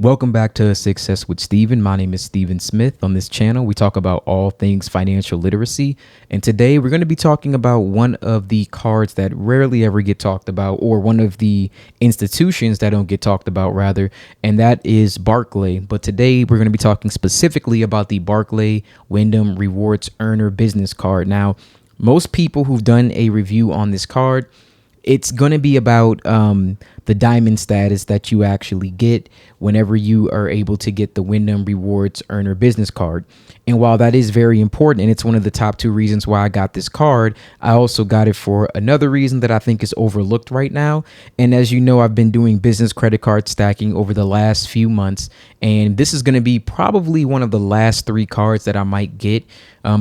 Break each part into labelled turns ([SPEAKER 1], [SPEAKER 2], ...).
[SPEAKER 1] Welcome back to Success with Steven. My name is Steven Smith. On this channel, we talk about all things financial literacy. And today we're going to be talking about one of the cards that rarely ever get talked about, or one of the institutions that don't get talked about rather, and that is Barclays. But today we're going to be talking specifically about the Barclays Wyndham Rewards Earner Business Card. Now, most people who've done a review on this card, it's going to be about the diamond status that you actually get whenever you are able to get the Wyndham Rewards Earner Business Card. And while that is very important, and it's one of the top two reasons why I got this card, I also got it for another reason that I think is overlooked right now. And as you know, I've been doing business credit card stacking over the last few months, and this is going to be probably one of the last three cards that I might get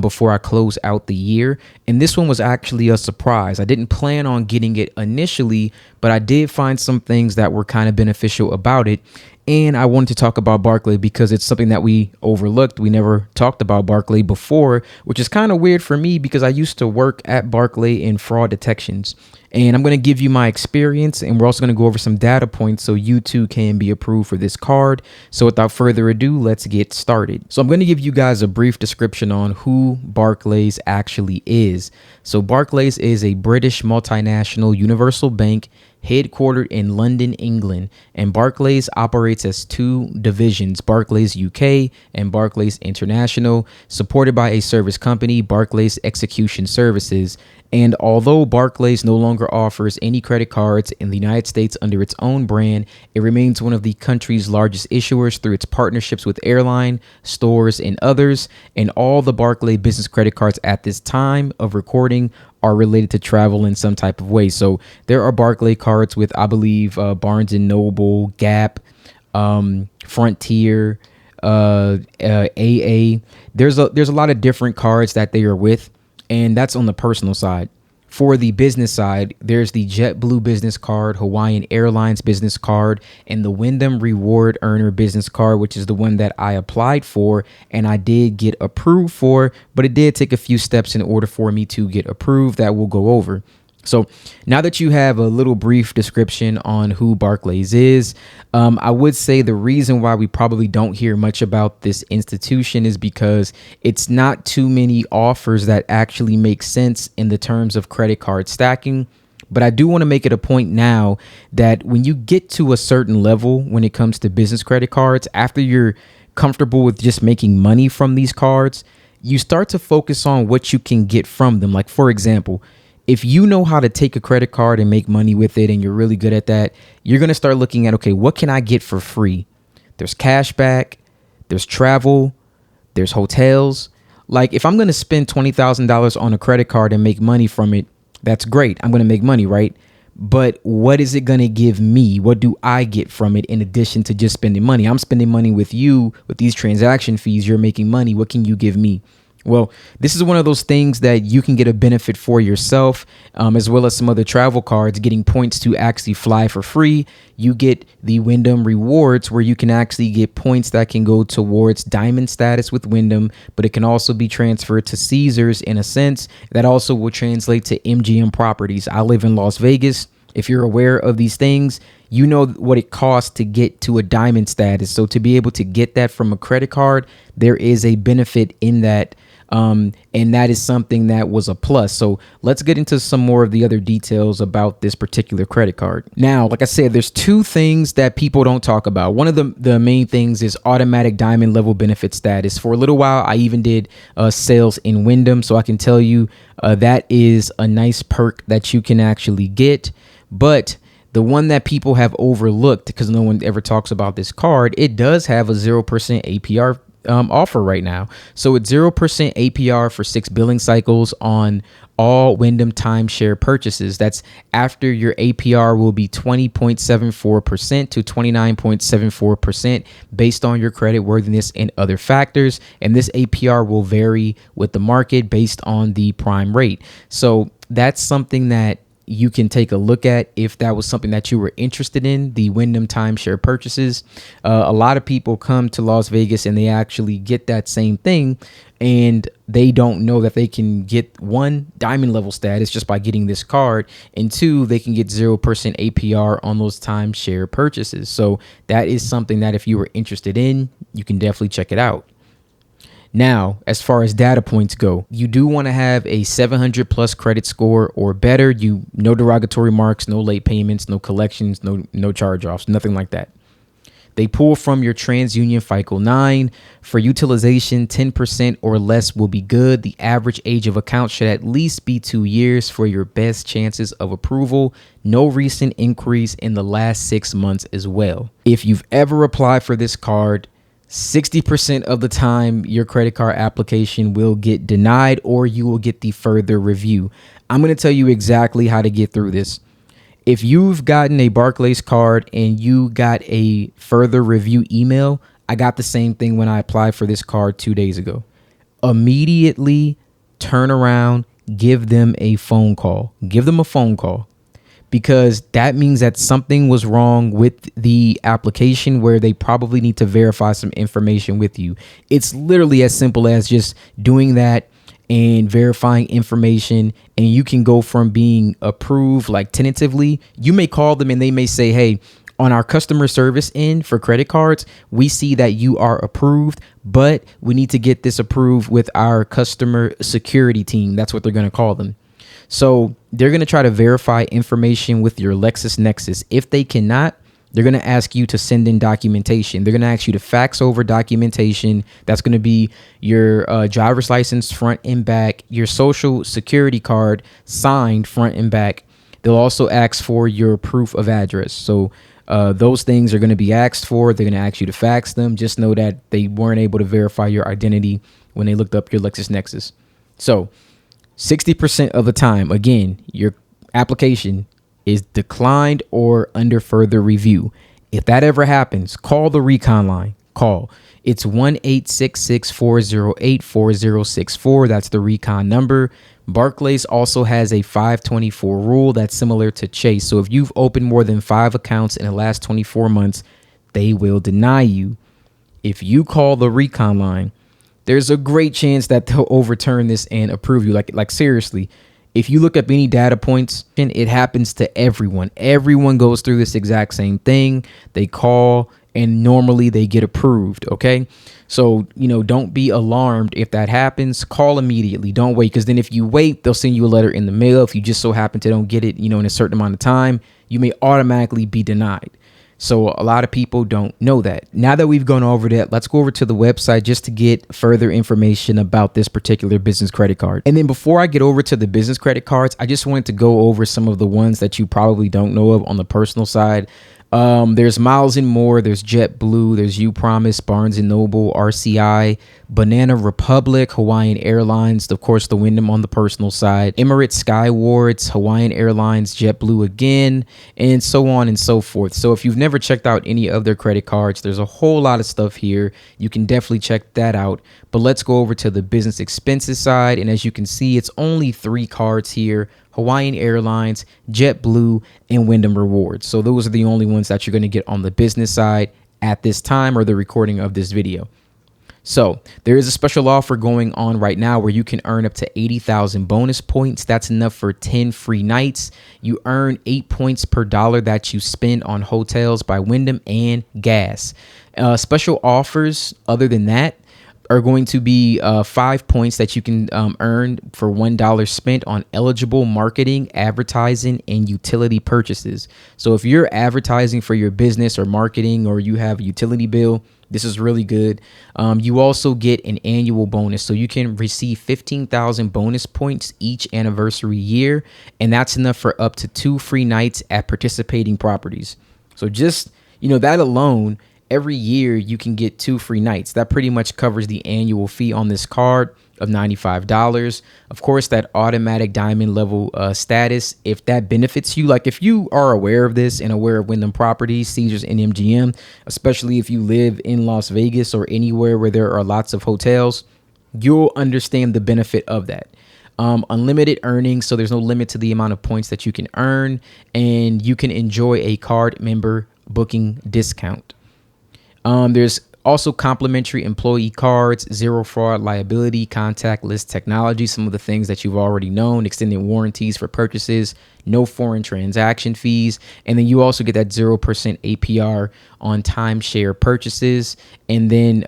[SPEAKER 1] before I close out the year. And this one was actually a surprise. I didn't plan on getting it initially, but I did find some things that were kind of beneficial about it. And I wanted to talk about Barclays because it's something that we overlooked. We never talked about Barclays before, which is kind of weird for me because I used to work at Barclays in fraud detections. And I'm going to give you my experience, and we're also going to go over some data points so you too can be approved for this card. So without further ado, let's get started. So I'm going to give you guys a brief description on who Barclays actually is. So Barclays is a British multinational universal bank headquartered in London, England, and Barclays operates as two divisions, Barclays UK and Barclays International, supported by a service company, Barclays Execution Services. And although Barclays no longer offers any credit cards in the United States under its own brand, it remains one of the country's largest issuers through its partnerships with airline, stores, and others. And all the Barclays business credit cards at this time of recording are related to travel in some type of way. So there are Barclays cards with, I believe, Barnes and Noble, Gap, Frontier, AA. There's a lot of different cards that they are with, and that's on the personal side. For the business side, there's the JetBlue Business Card, Hawaiian Airlines Business Card, and the Wyndham Reward Earner Business Card, which is the one that I applied for and I did get approved for, but it did take a few steps in order for me to get approved that we'll go over. So now that you have a little brief description on who Barclays is, I would say the reason why we probably don't hear much about this institution is because it's not too many offers that actually make sense in the terms of credit card stacking. But I do want to make it a point now that when you get to a certain level when it comes to business credit cards, after you're comfortable with just making money from these cards, you start to focus on what you can get from them. Like, for example, if you know how to take a credit card and make money with it and you're really good at that, you're going to start looking at, okay, what can I get for free? There's cash back, there's travel, there's hotels. Like, if I'm going to spend $20,000 on a credit card and make money from it, that's great. I'm going to make money, right? But what is it going to give me? What do I get from it in addition to just spending money? I'm spending money with you with these transaction fees. You're making money. What can you give me? Well, this is one of those things that you can get a benefit for yourself, as well as some other travel cards, getting points to actually fly for free. You get the Wyndham Rewards, where you can actually get points that can go towards diamond status with Wyndham, but it can also be transferred to Caesars in a sense. That also will translate to MGM properties. I live in Las Vegas. If you're aware of these things, you know what it costs to get to a diamond status. So to be able to get that from a credit card, there is a benefit in that. And that is something that was a plus. So let's get into some more of the other details about this particular credit card. Now, like I said, there's two things that people don't talk about. One of the main things is automatic diamond level benefit status. For a little while, I even did sales in Wyndham. So I can tell you that is a nice perk that you can actually get. But the one that people have overlooked, because no one ever talks about this card, it does have a 0% APR offer right now. So it's 0% APR for 6 billing cycles on all Wyndham timeshare purchases. That's after your APR will be 20.74% to 29.74% based on your credit worthiness and other factors. And this APR will vary with the market based on the prime rate. So that's something that you can take a look at if that was something that you were interested in, the Wyndham timeshare purchases. A lot of people come to Las Vegas and they actually get that same thing, and they don't know that they can get, one, diamond level status just by getting this card, and two, they can get 0% APR on those timeshare purchases. So that is something that if you were interested in, you can definitely check it out. Now, as far as data points go, you do want to have a 700 plus credit score or better. No derogatory marks, no late payments, no collections, no charge-offs, nothing like that. They pull from your TransUnion FICO 9. For utilization, 10% or less will be good. The average age of account should at least be 2 years for your best chances of approval. No recent inquiries in the last 6 months as well. If you've ever applied for this card, 60% of the time your credit card application will get denied, or you will get the further review. I'm going to tell you exactly how to get through this. If you've gotten a Barclays card and you got a further review email, I got the same thing when I applied for this card 2 days ago. Immediately turn around, give them a phone call. Give them a phone call, because that means that something was wrong with the application where they probably need to verify some information with you. It's literally as simple as just doing that and verifying information, and you can go from being approved like tentatively. You may call them and they may say, hey, on our customer service end for credit cards, we see that you are approved, but we need to get this approved with our customer security team. That's what they're going to call them. So they're going to try to verify information with your LexisNexis. If they cannot, they're going to ask you to send in documentation. They're going to ask you to fax over documentation. That's going to be your driver's license front and back, your social security card signed front and back. They'll also ask for your proof of address. So those things are going to be asked for. They're going to ask you to fax them. Just know that they weren't able to verify your identity when they looked up your LexisNexis. So 60% of the time, again, your application is declined or under further review. If that ever happens, call the recon line. Call. It's 1-866-408-4064. That's the recon number. Barclays also has a 524 rule that's similar to Chase. So if you've opened more than 5 accounts in the last 24 months, they will deny you. If you call the recon line, there's a great chance that they'll overturn this and approve you. Like seriously, if you look up any data points, it happens to everyone. Everyone goes through this exact same thing. They call and normally they get approved. Okay. So, don't be alarmed if that happens. Call immediately. Don't wait. Because then if you wait, they'll send you a letter in the mail. If you just so happen to don't get it, in a certain amount of time, you may automatically be denied. So a lot of people don't know that. Now that we've gone over that, let's go over to the website just to get further information about this particular business credit card. And then before I get over to the business credit cards, I just wanted to go over some of the ones that you probably don't know of on the personal side. There's Miles and More, there's JetBlue, there's UPromise, Barnes and Noble, RCI, Banana Republic, Hawaiian Airlines, of course, the Wyndham on the personal side, Emirates Skywards, Hawaiian Airlines, JetBlue again, and so on and so forth. So if you've never checked out any of their credit cards, there's a whole lot of stuff here. You can definitely check that out. But let's go over to the business expenses side. And as you can see, it's only 3 cards here: Hawaiian Airlines, JetBlue, and Wyndham Rewards. So those are the only ones that you're going to get on the business side at this time, or the recording of this video. So there is a special offer going on right now where you can earn up to 80,000 bonus points. That's enough for 10 free nights. You earn 8 points per dollar that you spend on hotels by Wyndham and gas. Special offers other than that are going to be 5 points that you can earn for $1 spent on eligible marketing, advertising, and utility purchases. So if you're advertising for your business or marketing, or you have a utility bill, this is really good. You also get an annual bonus. So you can receive 15,000 bonus points each anniversary year. And that's enough for up to 2 free nights at participating properties. So just, that alone, every year you can get 2 free nights. That pretty much covers the annual fee on this card of $95. Of course, that automatic diamond level status, if that benefits you, like if you are aware of this and aware of Wyndham Properties, Caesars, and MGM, especially if you live in Las Vegas or anywhere where there are lots of hotels, you'll understand the benefit of that. unlimited earnings, so there's no limit to the amount of points that you can earn, and you can enjoy a card member booking discount. There's also complimentary employee cards, zero fraud liability, contactless technology, some of the things that you've already known, extended warranties for purchases, no foreign transaction fees. And then you also get that 0% APR on timeshare purchases. And then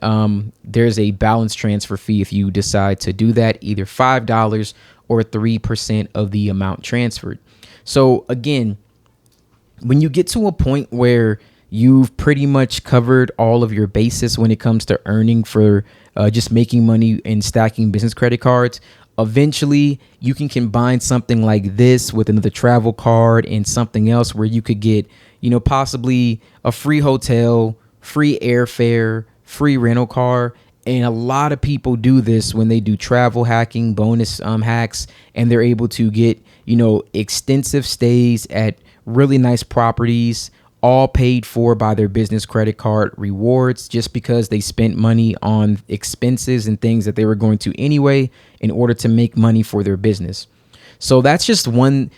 [SPEAKER 1] there's a balance transfer fee if you decide to do that, either $5 or 3% of the amount transferred. So again, when you get to a point where you've pretty much covered all of your bases when it comes to earning for just making money and stacking business credit cards, eventually you can combine something like this with another travel card and something else where you could get, possibly a free hotel, free airfare, free rental car. And a lot of people do this when they do travel hacking, bonus hacks, and they're able to get, extensive stays at really nice properties, all paid for by their business credit card rewards, just because they spent money on expenses and things that they were going to anyway in order to make money for their business. So that's just one,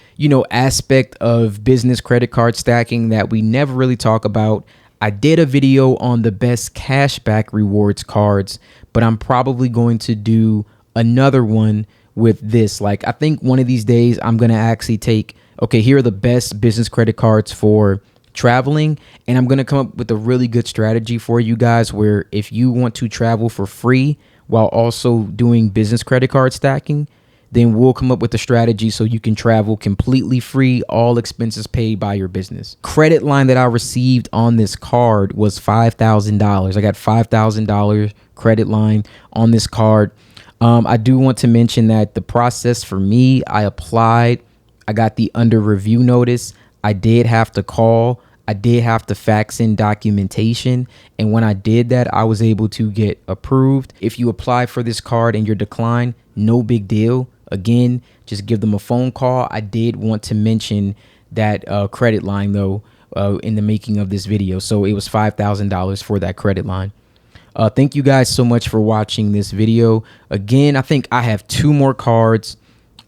[SPEAKER 1] aspect of business credit card stacking that we never really talk about. I did a video on the best cashback rewards cards, but I'm probably going to do another one with this. Like, I think one of these days I'm going to actually take, okay, here are the best business credit cards for traveling, and I'm going to come up with a really good strategy for you guys where if you want to travel for free while also doing business credit card stacking, then we'll come up with a strategy so you can travel completely free, all expenses paid by your business. Credit line that I received on this card was $5,000. I got $5,000 credit line on this card. I do want to mention that the process for me, I applied, I got the under review notice. I did have to call. I did have to fax in documentation. And when I did that, I was able to get approved. If you apply for this card and you're declined, no big deal. Again, just give them a phone call. I did want to mention that credit line, though, in the making of this video. So it was $5,000 for that credit line. Thank you guys so much for watching this video. Again, I think I have 2 more cards.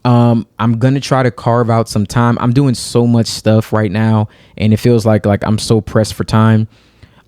[SPEAKER 1] I'm going to try to carve out some time. I'm doing so much stuff right now, and it feels like I'm so pressed for time.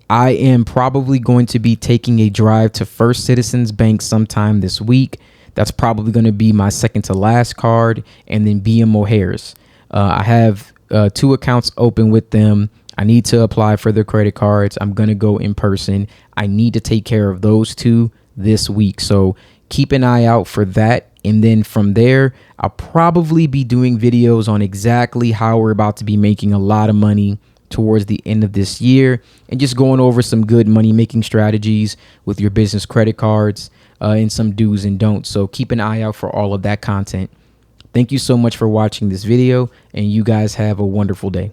[SPEAKER 1] I am probably going to be taking a drive to First Citizens Bank sometime this week. That's probably going to be my second to last card, and then BMO Harris. I have 2 accounts open with them. I need to apply for their credit cards. I'm going to go in person. I need to take care of those 2 this week. So keep an eye out for that. And then from there, I'll probably be doing videos on exactly how we're about to be making a lot of money towards the end of this year, and just going over some good money making strategies with your business credit cards and some do's and don'ts. So keep an eye out for all of that content. Thank you so much for watching this video, and you guys have a wonderful day.